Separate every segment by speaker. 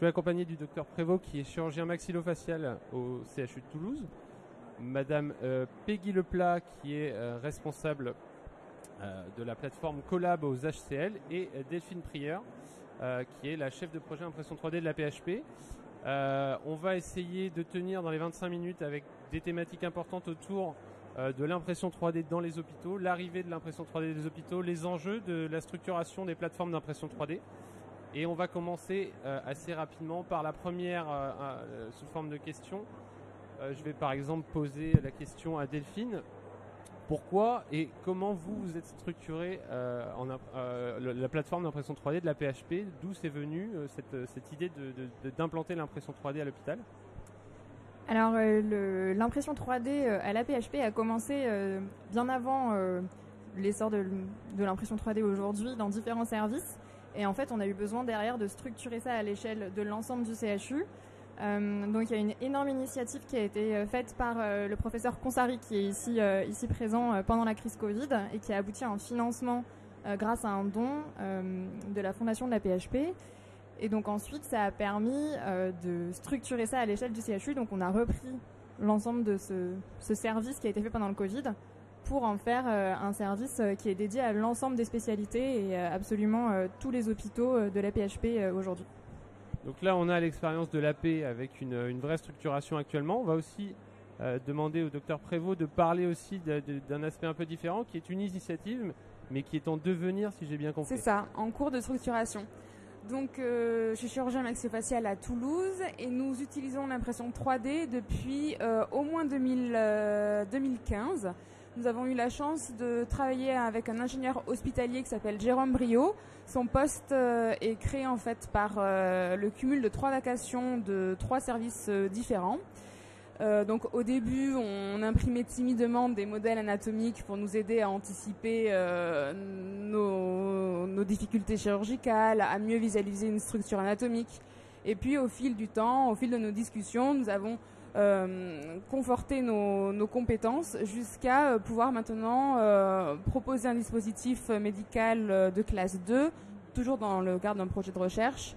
Speaker 1: suis accompagné du docteur Prévost qui est chirurgien maxillofacial au CHU de Toulouse, Madame Peggy Leplat qui est responsable de la plateforme Collab aux HCL et Delphine Prieur qui est la chef de projet impression 3D de la PHP. On va essayer de tenir dans les 25 minutes avec des thématiques importantes autour de l'impression 3D dans les hôpitaux, l'arrivée de l'impression 3D des hôpitaux, les enjeux de la structuration des plateformes d'impression 3D. Et on va commencer assez rapidement par la première sous forme de questions. Je vais par exemple poser la question à Delphine. Pourquoi et comment vous êtes structuré la plateforme d'impression 3D de la PHP? D'où c'est venu cette idée d'implanter l'impression 3D à l'hôpital?
Speaker 2: Alors l'impression 3D à la PHP a commencé bien avant l'essor de l'impression 3D aujourd'hui dans différents services. Et en fait, on a eu besoin derrière de structurer ça à l'échelle de l'ensemble du CHU. Donc il y a une énorme initiative qui a été faite par le professeur Consari qui est ici présent pendant la crise Covid et qui a abouti à un financement grâce à un don de la fondation de la PHP. Et donc ensuite, ça a permis de structurer ça à l'échelle du CHU. Donc on a repris l'ensemble de ce service qui a été fait pendant le Covid pour en faire un service qui est dédié à l'ensemble des spécialités et absolument tous les hôpitaux de la PHP aujourd'hui.
Speaker 1: Donc là, on a l'expérience de l'AP avec une vraie structuration actuellement. On va aussi demander au docteur Prévost de parler aussi d'un aspect un peu différent, qui est une initiative, mais qui est en devenir, si j'ai bien compris.
Speaker 3: C'est ça, en cours de structuration. Donc, je suis chirurgien maxillofacial à Toulouse et nous utilisons l'impression 3D depuis au moins 2015. Nous avons eu la chance de travailler avec un ingénieur hospitalier qui s'appelle Jérôme Briot. Son poste est créé en fait par le cumul de 3 vacations de 3 services différents. Donc au début, on imprimait timidement des modèles anatomiques pour nous aider à anticiper nos difficultés chirurgicales, à mieux visualiser une structure anatomique. Et puis au fil du temps, au fil de nos discussions, nous avons conforter nos compétences jusqu'à pouvoir maintenant proposer un dispositif médical de classe 2, toujours dans le cadre d'un projet de recherche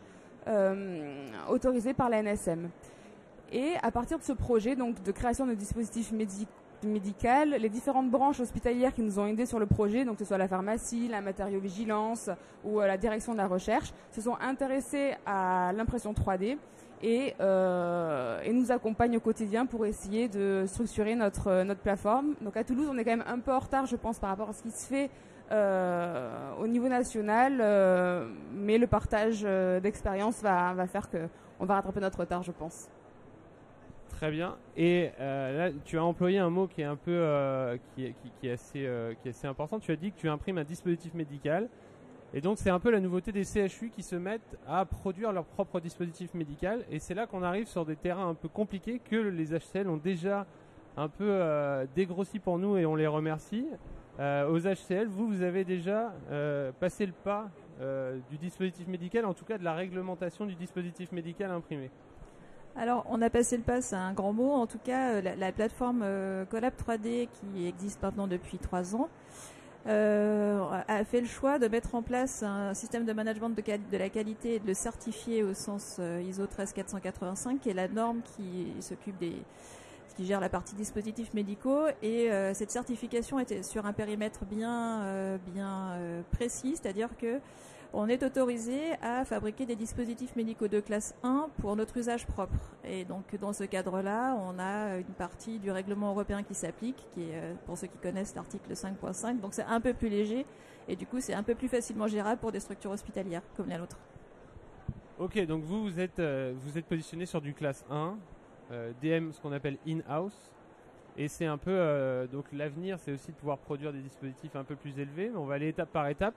Speaker 3: autorisé par la NSM. Et à partir de ce projet donc de création de dispositifs médical, les différentes branches hospitalières qui nous ont aidés sur le projet, donc que ce soit la pharmacie, la matériovigilance ou la direction de la recherche, se sont intéressées à l'impression 3D et nous accompagnent au quotidien pour essayer de structurer notre plateforme. Donc à Toulouse, on est quand même un peu en retard, je pense, par rapport à ce qui se fait au niveau national, mais le partage d'expérience va faire qu'on va rattraper notre retard, je pense.
Speaker 1: Très bien. Et là, tu as employé un mot qui est un peu qui est assez important. Tu as dit que tu imprimes un dispositif médical. Et donc, c'est un peu la nouveauté des CHU qui se mettent à produire leur propre dispositif médical. Et c'est là qu'on arrive sur des terrains un peu compliqués que les HCL ont déjà un peu dégrossi pour nous et on les remercie. Aux HCL, vous avez déjà passé le pas du dispositif médical, en tout cas de la réglementation du dispositif médical imprimé.
Speaker 4: Alors, on a passé le pas, c'est un grand mot. En tout cas, la plateforme Collab 3D qui existe maintenant depuis 3 ans a fait le choix de mettre en place un système de management de la qualité et de le certifier au sens ISO 13485, qui est la norme qui gère la partie dispositifs médicaux. Et cette certification était sur un périmètre bien précis, c'est-à-dire que on est autorisé à fabriquer des dispositifs médicaux de classe 1 pour notre usage propre. Et donc, dans ce cadre-là, on a une partie du règlement européen qui s'applique, qui est, pour ceux qui connaissent, l'article 5.5. Donc, c'est un peu plus léger et du coup, c'est un peu plus facilement gérable pour des structures hospitalières comme la nôtre.
Speaker 1: Ok, donc vous êtes positionné sur du classe 1, DM, ce qu'on appelle in-house. Et c'est un peu, donc l'avenir, c'est aussi de pouvoir produire des dispositifs un peu plus élevés. Mais on va aller étape par étape.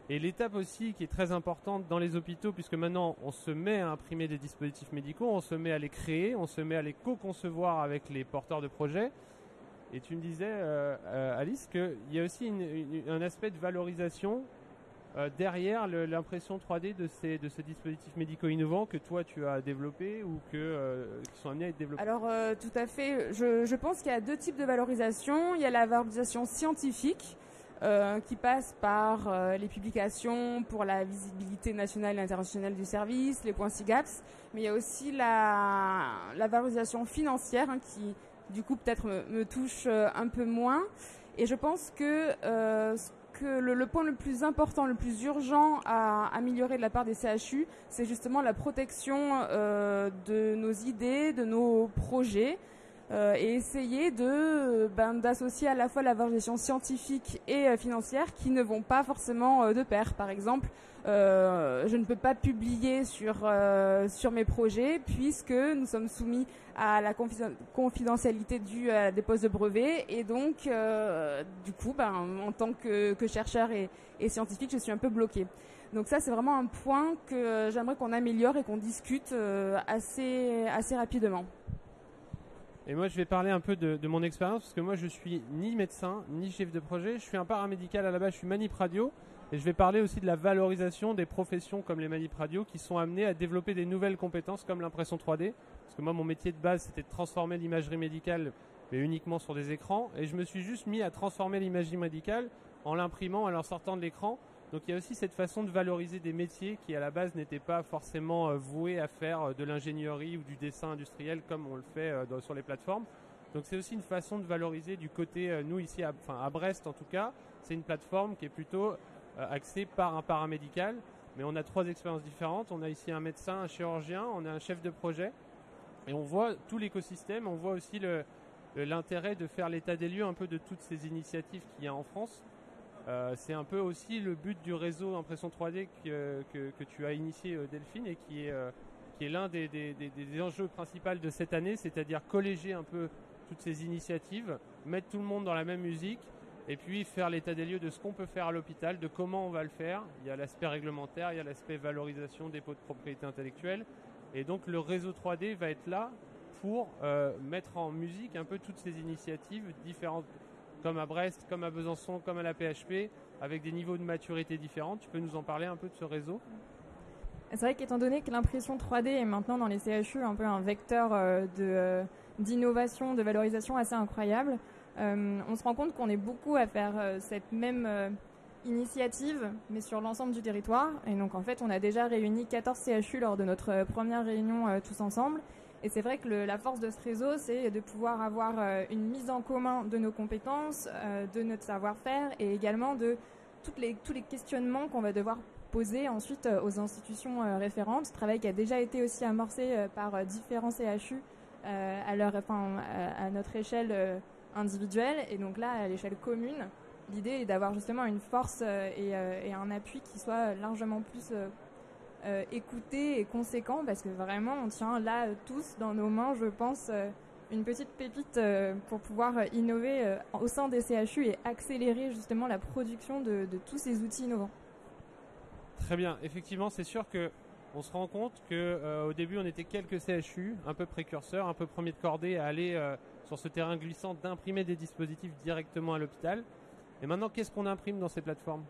Speaker 1: Et l'étape aussi qui est très importante dans les hôpitaux, puisque maintenant on se met à imprimer des dispositifs médicaux, on se met à les créer, on se met à les co-concevoir avec les porteurs de projets. Et tu me disais, Alice, qu'il y a aussi un aspect de valorisation derrière l'impression 3D de ces dispositifs médicaux innovants que toi tu as développés ou qui sont amenés à être développés.
Speaker 3: Alors tout à fait, je pense qu'il y a 2 types de valorisation. Il y a la valorisation scientifique, qui passe par les publications pour la visibilité nationale et internationale du service, les points SIGAPS, mais il y a aussi la valorisation financière qui, du coup, peut-être me touche un peu moins. Et je pense que le point le plus important, le plus urgent à améliorer de la part des CHU, c'est justement la protection de nos idées, de nos projets, et essayer d'associer à la fois la valorisation scientifique et financière qui ne vont pas forcément de pair. Par exemple, je ne peux pas publier sur mes projets puisque nous sommes soumis à la confidentialité due à des postes de brevet, et donc du coup en tant que chercheur et scientifique, je suis un peu bloquée. Donc ça, c'est vraiment un point que j'aimerais qu'on améliore et qu'on discute assez rapidement.
Speaker 1: Et moi, je vais parler un peu de mon expérience, parce que moi, je suis ni médecin, ni chef de projet. Je suis un paramédical à la base, je suis manip radio. Et je vais parler aussi de la valorisation des professions comme les manip radio qui sont amenées à développer des nouvelles compétences comme l'impression 3D. Parce que moi, mon métier de base, c'était de transformer l'imagerie médicale, mais uniquement sur des écrans. Et je me suis juste mis à transformer l'imagerie médicale en l'imprimant, en leur sortant de l'écran. Donc il y a aussi cette façon de valoriser des métiers qui à la base n'étaient pas forcément voués à faire de l'ingénierie ou du dessin industriel comme on le fait sur les plateformes. Donc c'est aussi une façon de valoriser du côté, nous ici à Brest en tout cas, c'est une plateforme qui est plutôt axée par un paramédical, mais on a 3 expériences différentes. On a ici un médecin, un chirurgien, on a un chef de projet, et on voit tout l'écosystème, on voit aussi l'intérêt de faire l'état des lieux un peu de toutes ces initiatives qu'il y a en France. C'est un peu aussi le but du réseau impression 3D que tu as initié, Delphine, et qui est l'un des enjeux principaux de cette année, c'est-à-dire colléger un peu toutes ces initiatives, mettre tout le monde dans la même musique, et puis faire l'état des lieux de ce qu'on peut faire à l'hôpital, de comment on va le faire. Il y a l'aspect réglementaire, il y a l'aspect valorisation des pots de propriété intellectuelle, et donc le réseau 3D va être là pour mettre en musique un peu toutes ces initiatives différentes, comme à Brest, comme à Besançon, comme à la PHP, avec des niveaux de maturité différents. Tu peux nous en parler un peu de ce réseau ?
Speaker 2: C'est vrai qu'étant donné que l'impression 3D est maintenant dans les CHU un peu un vecteur d'innovation, de valorisation assez incroyable, on se rend compte qu'on est beaucoup à faire cette même initiative, mais sur l'ensemble du territoire. Et donc en fait, on a déjà réuni 14 CHU lors de notre première réunion tous ensemble. Et c'est vrai que la force de ce réseau, c'est de pouvoir avoir une mise en commun de nos compétences, de notre savoir-faire, et également de tous les questionnements qu'on va devoir poser ensuite aux institutions référentes. Ce travail qui a déjà été aussi amorcé par différents CHU à notre échelle individuelle, et donc là à l'échelle commune. L'idée est d'avoir justement une force et un appui qui soit largement plus écouté et conséquent, parce que vraiment on tient là tous dans nos mains, je pense, une petite pépite pour pouvoir innover au sein des CHU et accélérer justement la production de tous ces outils innovants.
Speaker 1: Très bien, effectivement c'est sûr que on se rend compte qu'au début on était quelques CHU, un peu précurseurs, un peu premiers de cordée à aller sur ce terrain glissant d'imprimer des dispositifs directement à l'hôpital. Et maintenant, qu'est-ce qu'on imprime dans ces plateformes ?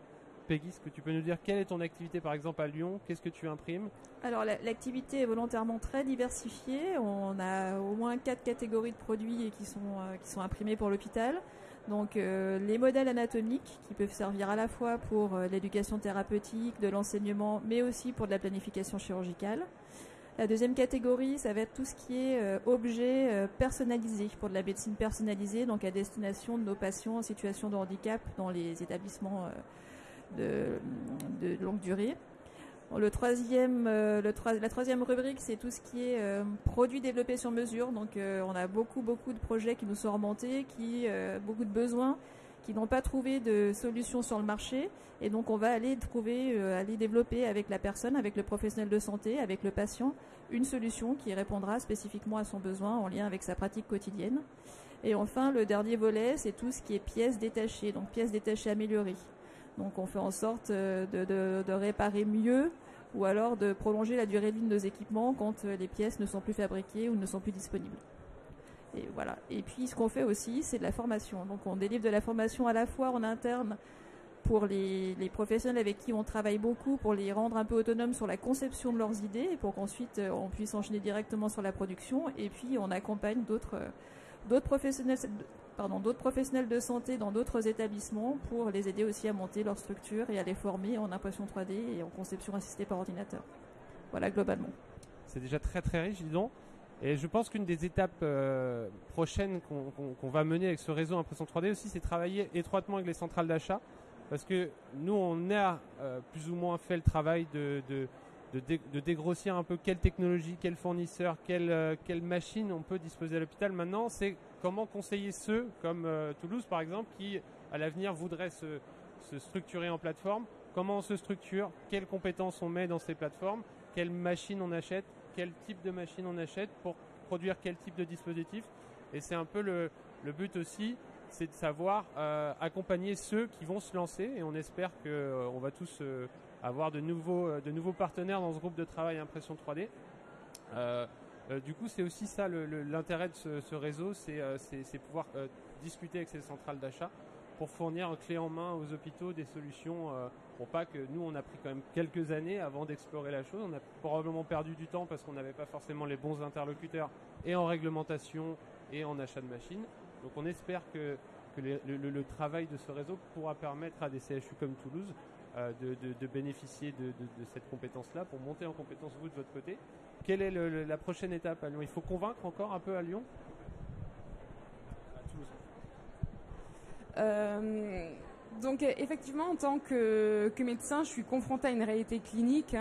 Speaker 1: Peggy, est-ce que tu peux nous dire quelle est ton activité par exemple à Lyon ? Qu'est-ce que tu imprimes ?
Speaker 4: Alors l'activité est volontairement très diversifiée. On a au moins 4 catégories de produits qui sont imprimés pour l'hôpital. Donc les modèles anatomiques qui peuvent servir à la fois pour l'éducation thérapeutique, de l'enseignement, mais aussi pour de la planification chirurgicale. La deuxième catégorie, ça va être tout ce qui est objets personnalisés, pour de la médecine personnalisée, donc à destination de nos patients en situation de handicap dans les établissements de longue durée. La troisième rubrique, c'est tout ce qui est produits développés sur mesure. Donc on a beaucoup de projets qui nous sont remontés, beaucoup de besoins qui n'ont pas trouvé de solution sur le marché, et donc on va aller développer avec la personne, avec le professionnel de santé, avec le patient, une solution qui répondra spécifiquement à son besoin en lien avec sa pratique quotidienne. Et enfin, le dernier volet, c'est tout ce qui est pièces détachées, donc pièces détachées améliorées. Donc on fait en sorte de réparer mieux, ou alors de prolonger la durée de vie de nos équipements quand les pièces ne sont plus fabriquées ou ne sont plus disponibles. Et voilà. Et puis ce qu'on fait aussi, c'est de la formation. Donc on délivre de la formation à la fois en interne pour les professionnels avec qui on travaille beaucoup, pour les rendre un peu autonomes sur la conception de leurs idées, et pour qu'ensuite on puisse enchaîner directement sur la production. Et puis on accompagne d'autres d'autres professionnels de santé dans d'autres établissements pour les aider aussi à monter leur structure et à les former en impression 3D et en conception assistée par ordinateur. Voilà, globalement.
Speaker 1: C'est déjà très très riche, dis donc. Et je pense qu'une des étapes prochaines qu'on va mener avec ce réseau impression 3D aussi, c'est travailler étroitement avec les centrales d'achat. Parce que nous, on a plus ou moins fait le travail de dégrossir un peu quelle technologie, quel fournisseur, quelle machine on peut disposer à l'hôpital. Maintenant, c'est comment conseiller ceux comme Toulouse, par exemple, qui, à l'avenir, voudraient se structurer en plateforme. Comment on se structure, quelles compétences on met dans ces plateformes, quelles machines on achète, quel type de machine on achète pour produire quel type de dispositif. Et c'est un peu le but aussi, c'est de savoir accompagner ceux qui vont se lancer. Et on espère qu'on va tous avoir de nouveaux partenaires dans ce groupe de travail impression 3D. Du coup, c'est aussi ça l'intérêt de ce réseau, c'est pouvoir discuter avec ces centrales d'achat pour fournir clé en main aux hôpitaux des solutions. Pour pas que nous, on a pris quand même quelques années avant d'explorer la chose. On a probablement perdu du temps parce qu'on n'avait pas forcément les bons interlocuteurs et en réglementation et en achat de machines. Donc on espère que le travail de ce réseau pourra permettre à des CHU comme Toulouse de bénéficier de cette compétence-là pour monter en compétence vous de votre côté. Quelle est la prochaine étape à Lyon? Il faut convaincre encore un peu à Lyon? À Toulouse.
Speaker 3: Donc effectivement, en tant que médecin, je suis confrontée à une réalité clinique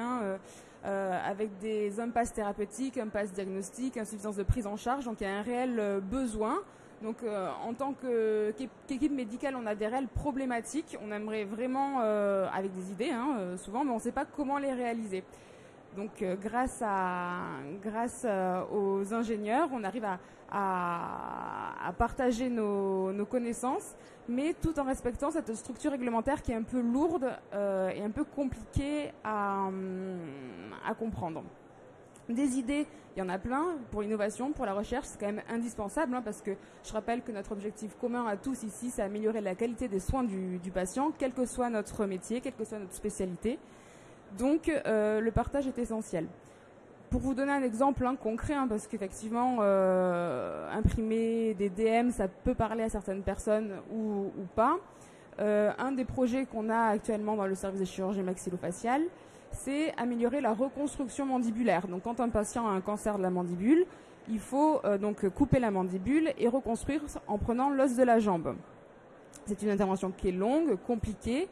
Speaker 3: avec des impasses thérapeutiques, impasses diagnostiques, insuffisance de prise en charge. Donc il y a un réel besoin. Donc en tant qu'équipe médicale, on a des réelles problématiques. On aimerait vraiment, avec des idées souvent, mais on ne sait pas comment les réaliser. Donc grâce aux ingénieurs, on arrive à partager nos connaissances, mais tout en respectant cette structure réglementaire qui est un peu lourde et un peu compliquée à comprendre. Des idées, il y en a plein. Pour l'innovation, pour la recherche, c'est quand même indispensable parce que je rappelle que notre objectif commun à tous ici, c'est améliorer la qualité des soins du patient, quel que soit notre métier, quelle que soit notre spécialité. Donc le partage est essentiel. Pour vous donner un exemple concret, parce qu'effectivement, imprimer des DM, ça peut parler à certaines personnes ou pas. Un des projets qu'on a actuellement dans le service de chirurgie maxillofaciale, c'est améliorer la reconstruction mandibulaire. Donc quand un patient a un cancer de la mandibule, il faut donc couper la mandibule et reconstruire en prenant l'os de la jambe. C'est une intervention qui est longue, compliquée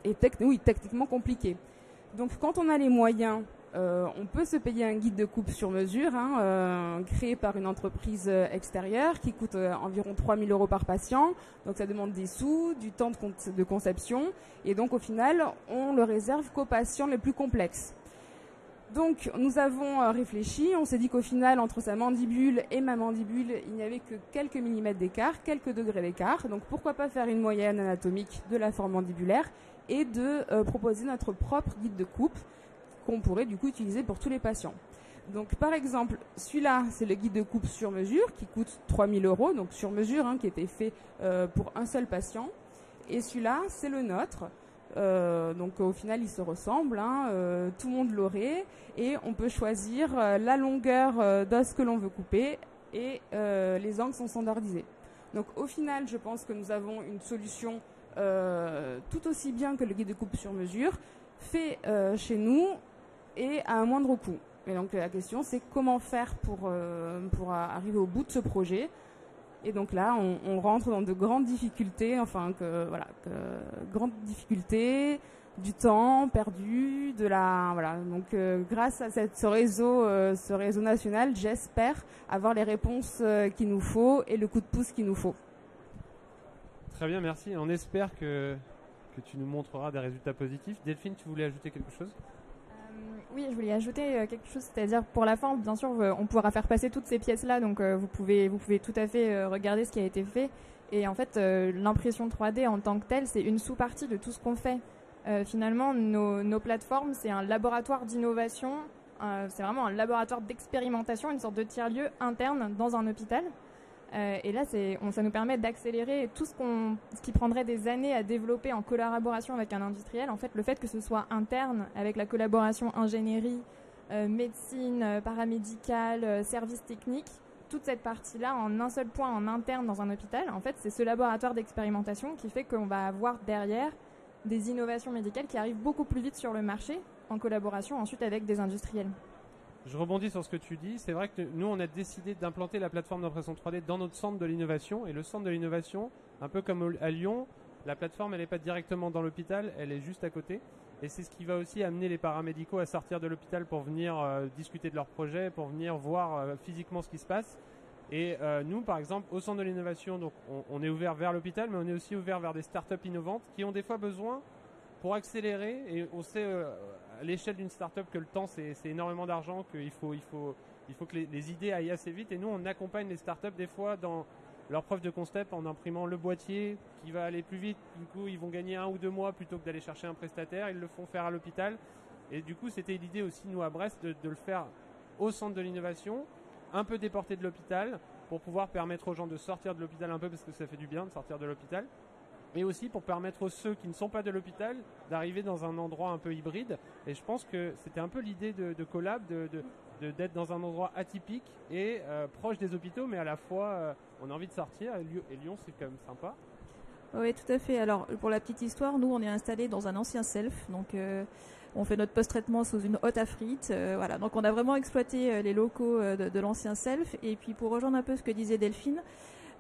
Speaker 3: et techniquement compliquée. Donc quand on a les moyens, on peut se payer un guide de coupe sur mesure créé par une entreprise extérieure qui coûte environ 3 000 € par patient. Donc ça demande des sous, du temps de conception et donc au final on le réserve qu'aux patients les plus complexes. Donc nous avons réfléchi, on s'est dit qu'au final entre sa mandibule et ma mandibule il n'y avait que quelques millimètres d'écart, quelques degrés d'écart. Donc pourquoi pas faire une moyenne anatomique de la forme mandibulaire et de proposer notre propre guide de coupe qu'on pourrait du coup utiliser pour tous les patients. Donc par exemple, celui-là, c'est le guide de coupe sur mesure qui coûte 3 000 €, donc sur mesure, qui était fait pour un seul patient. Et celui-là, c'est le nôtre. Donc au final, ils se ressemblent, tout le monde l'aurait. Et on peut choisir la longueur d'os que l'on veut couper et les angles sont standardisés. Donc au final, je pense que nous avons une solution tout aussi bien que le guide de coupe sur mesure, fait chez nous et à un moindre coût. Et donc la question c'est comment faire pour arriver au bout de ce projet. Et donc là on rentre dans de grandes difficultés, grandes difficultés, du temps perdu, Donc grâce à ce réseau national, j'espère avoir les réponses qu'il nous faut et le coup de pouce qu'il nous faut.
Speaker 1: Très bien, merci. On espère que tu nous montreras des résultats positifs. Delphine, tu voulais ajouter quelque chose ?
Speaker 2: Oui, je voulais ajouter quelque chose, c'est-à-dire pour la forme, bien sûr, on pourra faire passer toutes ces pièces-là, donc vous pouvez tout à fait regarder ce qui a été fait. Et en fait, l'impression 3D en tant que telle, c'est une sous-partie de tout ce qu'on fait. Finalement, nos plateformes, c'est un laboratoire d'innovation, c'est vraiment un laboratoire d'expérimentation, une sorte de tiers-lieu interne dans un hôpital. Et là, ça nous permet d'accélérer tout ce qui prendrait des années à développer en collaboration avec un industriel. En fait, le fait que ce soit interne, avec la collaboration ingénierie, médecine, paramédicale, services techniques, toute cette partie-là en un seul point en interne dans un hôpital, en fait, c'est ce laboratoire d'expérimentation qui fait qu'on va avoir derrière des innovations médicales qui arrivent beaucoup plus vite sur le marché en collaboration ensuite avec des industriels.
Speaker 1: Je rebondis sur ce que tu dis. C'est vrai que nous, on a décidé d'implanter la plateforme d'impression 3D dans notre centre de l'innovation. Et le centre de l'innovation, un peu comme à Lyon, la plateforme, elle n'est pas directement dans l'hôpital, elle est juste à côté. Et c'est ce qui va aussi amener les paramédicaux à sortir de l'hôpital pour venir discuter de leurs projets, pour venir voir physiquement ce qui se passe. Et nous, par exemple, au centre de l'innovation, donc on est ouvert vers l'hôpital, mais on est aussi ouvert vers des startups innovantes qui ont des fois besoin pour accélérer. Et on sait à l'échelle d'une startup que le temps, c'est énormément d'argent, qu'il faut que les idées aillent assez vite. Et nous, on accompagne les startups des fois dans leur preuve de concept en imprimant le boîtier qui va aller plus vite. Du coup, ils vont gagner 1 ou 2 mois plutôt que d'aller chercher un prestataire. Ils le font faire à l'hôpital. Et du coup, c'était l'idée aussi, nous, à Brest, de le faire au centre de l'innovation, un peu déporté de l'hôpital, pour pouvoir permettre aux gens de sortir de l'hôpital un peu, parce que ça fait du bien de sortir de l'hôpital. Et aussi pour permettre aux ceux qui ne sont pas de l'hôpital d'arriver dans un endroit un peu hybride. Et je pense que c'était un peu l'idée de Collab, d'être dans un endroit atypique et proche des hôpitaux, mais à la fois on a envie de sortir. Et Lyon, c'est quand même sympa.
Speaker 4: Oui, tout à fait. Alors, pour la petite histoire, nous, on est installé dans un ancien self. Donc, on fait notre post-traitement sous une hotte à frites. Voilà. Donc, on a vraiment exploité les locaux de l'ancien self. Et puis, pour rejoindre un peu ce que disait Delphine,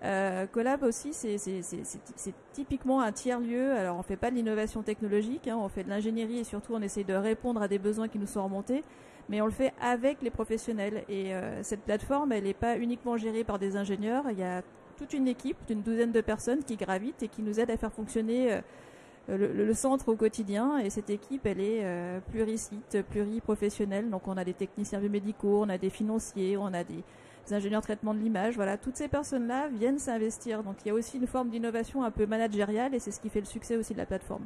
Speaker 4: Collab aussi, c'est typiquement un tiers-lieu. Alors, on fait pas de l'innovation technologique, hein, on fait de l'ingénierie et surtout, on essaye de répondre à des besoins qui nous sont remontés. Mais on le fait avec les professionnels. Et cette plateforme, elle n'est pas uniquement gérée par des ingénieurs. Il y a toute une équipe d'une 12aine de personnes qui gravitent et qui nous aident à faire fonctionner le centre au quotidien. Et cette équipe, elle est pluricite, pluriprofessionnelle. Donc on a des techniciens biomédicaux, on a des financiers, on a des ingénieurs de traitement de l'image. Voilà, toutes ces personnes-là viennent s'investir. Donc il y a aussi une forme d'innovation un peu managériale et c'est ce qui fait le succès aussi de la plateforme.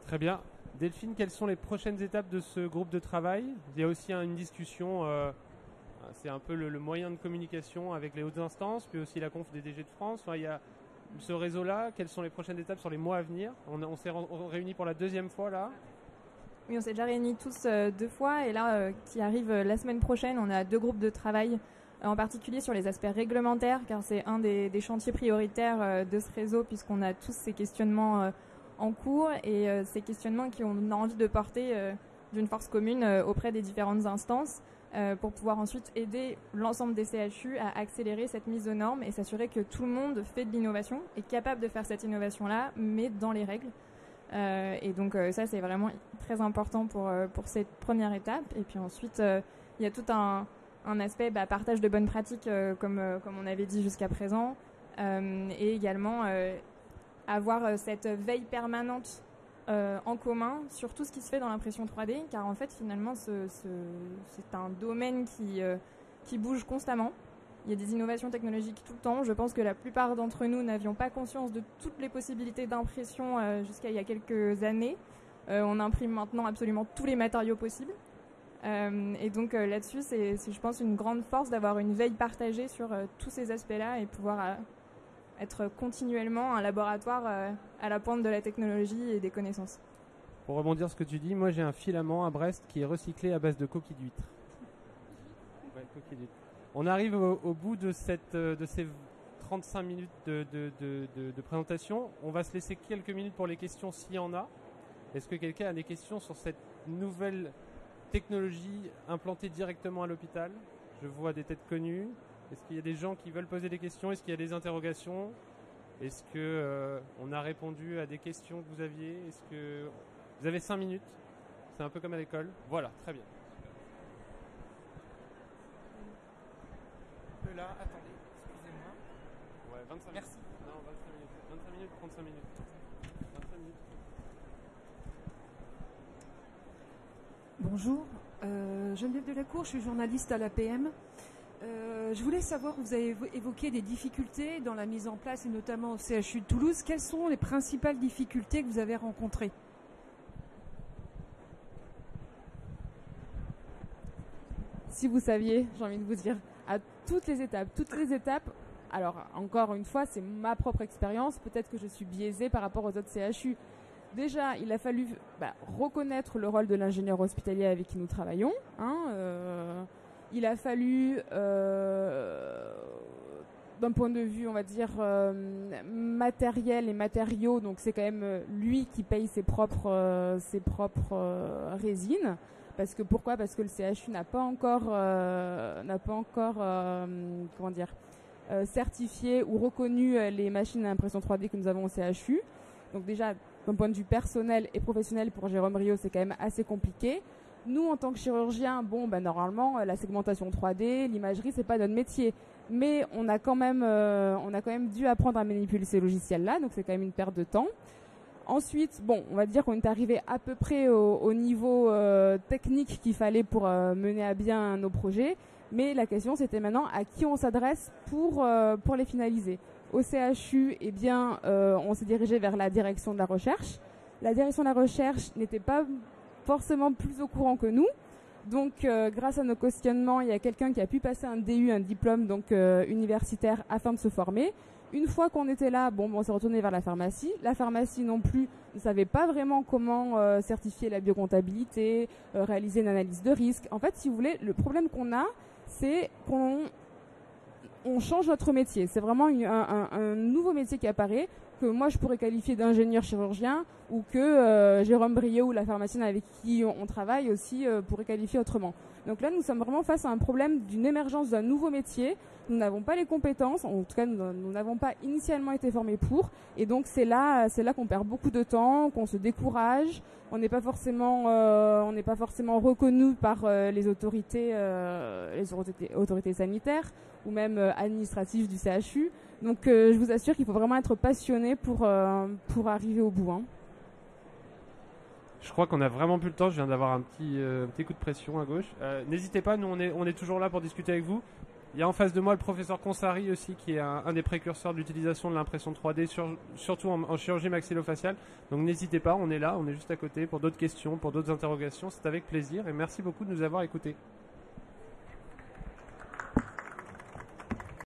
Speaker 1: Très bien. Delphine, quelles sont les prochaines étapes de ce groupe de travail? Il y a aussi une discussion... c'est un peu le moyen de communication avec les hautes instances, puis aussi la conf des DG de France. Enfin, il y a ce réseau-là. Quelles sont les prochaines étapes sur les mois à venir? On s'est réunis pour la 2e fois là.
Speaker 2: Oui, on s'est déjà réunis tous 2 fois. Et là, qui arrive la semaine prochaine, on a 2 groupes de travail, en particulier sur les aspects réglementaires, car c'est un des chantiers prioritaires de ce réseau, puisqu'on a tous ces questionnements en cours et ces questionnements qu'on a envie de porter d'une force commune auprès des différentes instances. Pour pouvoir ensuite aider l'ensemble des CHU à accélérer cette mise aux normes et s'assurer que tout le monde fait de l'innovation, est capable de faire cette innovation-là, mais dans les règles. Et donc ça, c'est vraiment très important pour cette première étape. Et puis ensuite, il y a tout un aspect partage de bonnes pratiques, comme on avait dit jusqu'à présent, et également avoir cette veille permanente en commun sur tout ce qui se fait dans l'impression 3D, car en fait finalement c'est un domaine qui bouge constamment. Il y a des innovations technologiques tout le temps. Je pense que la plupart d'entre nous n'avions pas conscience de toutes les possibilités d'impression jusqu'à il y a quelques années. On imprime maintenant absolument tous les matériaux possibles. Et donc là-dessus, c'est je pense une grande force d'avoir une veille partagée sur tous ces aspects-là et pouvoir être continuellement un laboratoire à la pointe de la technologie et des connaissances.
Speaker 1: Pour rebondir sur ce que tu dis, moi j'ai un filament à Brest qui est recyclé à base de coquilles d'huîtres. Ouais, coquilles d'huîtres. On arrive au bout de ces 35 minutes de présentation. On va se laisser quelques minutes pour les questions s'il y en a. Est-ce que quelqu'un a des questions sur cette nouvelle technologie implantée directement à l'hôpital? Je vois des têtes connues. Est-ce qu'il y a des gens qui veulent poser des questions? Est-ce qu'il y a des interrogations? Est-ce que on a répondu à des questions que vous aviez? Est-ce que vous avez 5 minutes? C'est un peu comme à l'école. Voilà, très bien.
Speaker 5: Là, attendez, excusez-moi.
Speaker 1: Ouais, 25 minutes.
Speaker 5: Merci.
Speaker 1: Non, 25 minutes. 25 minutes, 35 minutes. 25 minutes.
Speaker 6: Bonjour, Geneviève Delacour, je suis journaliste à l'APM. Je voulais savoir, vous avez évoqué des difficultés dans la mise en place et notamment au CHU de Toulouse. Quelles sont les principales difficultés que vous avez rencontrées?
Speaker 3: Si vous saviez, j'ai envie de vous dire, à toutes les étapes, alors encore une fois, c'est ma propre expérience, peut-être que je suis biaisée par rapport aux autres CHU. Déjà, il a fallu reconnaître le rôle de l'ingénieur hospitalier avec qui nous travaillons. il a fallu, d'un point de vue, on va dire, matériel et matériaux, donc c'est quand même lui qui paye ses propres résines. Pourquoi ? Parce que le CHU n'a pas encore comment dire, certifié ou reconnu les machines à impression 3D que nous avons au CHU. Donc déjà, d'un point de vue personnel et professionnel, pour Jérôme Riot, c'est quand même assez compliqué. Nous, en tant que chirurgiens, normalement, la segmentation 3D, l'imagerie, c'est pas notre métier. Mais on a quand même dû apprendre à manipuler ces logiciels-là, donc c'est quand même une perte de temps. Ensuite, on va dire qu'on est arrivé à peu près au niveau technique qu'il fallait pour mener à bien nos projets. Mais la question, c'était maintenant à qui on s'adresse pour les finaliser. Au CHU, on s'est dirigé vers la direction de la recherche. La direction de la recherche n'était pas forcément plus au courant que nous. Donc, grâce à nos questionnements, il y a quelqu'un qui a pu passer un DU, un diplôme universitaire, afin de se former. Une fois qu'on était là, on s'est retourné vers la pharmacie. La pharmacie non plus ne savait pas vraiment comment certifier la biocomptabilité, réaliser une analyse de risque. En fait, si vous voulez, le problème qu'on a, c'est qu'on change notre métier. C'est vraiment un nouveau métier qui apparaît, que moi je pourrais qualifier d'ingénieur chirurgien, ou que Jérôme Briot ou la pharmacienne avec qui on travaille aussi pourrait qualifier autrement. Donc là, nous sommes vraiment face à un problème d'une émergence d'un nouveau métier. Nous n'avons pas les compétences, en tout cas nous n'avons pas initialement été formés pour, et donc c'est là qu'on perd beaucoup de temps, qu'on se décourage. On n'est pas forcément reconnu par les autorités sanitaires ou même administratives du CHU. Donc je vous assure qu'il faut vraiment être passionné pour arriver au bout.
Speaker 1: Je crois qu'on a vraiment plus le temps. Je viens d'avoir un petit coup de pression à gauche. N'hésitez pas, nous on est toujours là pour discuter avec vous. Il y a en face de moi le professeur Consari aussi, qui est un des précurseurs de l'utilisation de l'impression 3D, surtout en chirurgie maxillofaciale. Donc n'hésitez pas, on est là, on est juste à côté pour d'autres questions, pour d'autres interrogations. C'est avec plaisir et merci beaucoup de nous avoir écoutés.